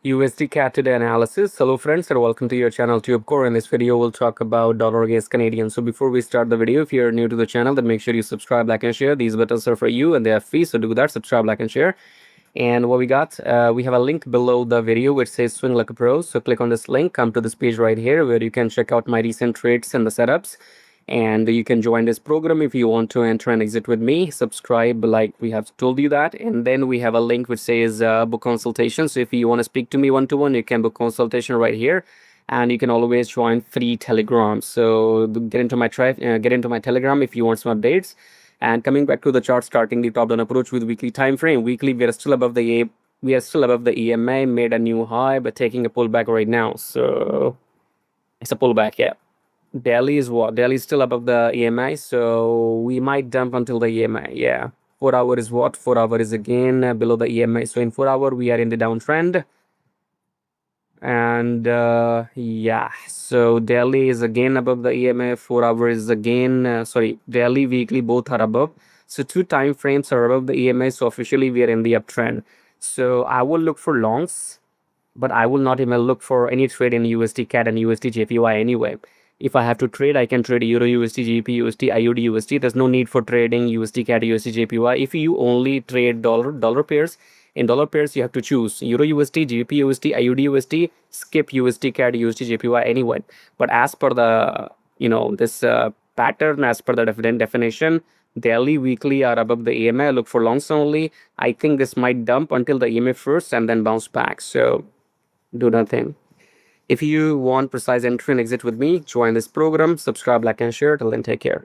USDCAD today analysis. Hello friends and welcome to your channel TubeCore. In this video we'll talk about dollar against Canadian. So before we start the video, if you're new to the channel, then make sure you subscribe, like and share. These buttons are for you and they are free, so do that. Subscribe, like and share. And what we got, we have a link below the video which says Swing Like a Pro. So click on this link, come to this page right here where you can check out my recent trades and the setups. And you can join this program if you want to enter and exit with me. Subscribe like we have told you that. And then we have a link which says book consultation. So if you want to speak to me one-to-one, you can book consultation right here. And you can always join free Telegram. So get into my Telegram if you want some updates. And coming back to the chart, starting the top down approach with weekly time frame. Weekly, we are still above the EMA, made a new high, but taking a pullback right now. So it's a pullback, yeah. Daily is what? Daily is still above the EMI, so we might dump until the EMI, yeah. 4 hour is what? 4 hour is again below the EMI. So in 4 hour, we are in the downtrend. And yeah, so daily is again above the EMA, 4 hour is again, daily, weekly, both are above. So 2 time frames are above the EMA, so officially we are in the uptrend. So I will look for longs, but I will not even look for any trade in USDCAD and USDJPY anyway. If I have to trade, I can trade Euro USD, GBP USD, IUD USD. There's no need for trading USDCAD, USDJPY. If you only trade dollar pairs, in dollar pairs you have to choose Euro USD, GBP USD, IUD USD. Skip USDCAD, USDJPY anyway. But as per the this pattern, as per the definition, daily, weekly are above the EMA. Look for longs only. I think this might dump until the EMA first and then bounce back. So do nothing. If you want precise entry and exit with me, join this program, subscribe, like and share. Till then, take care.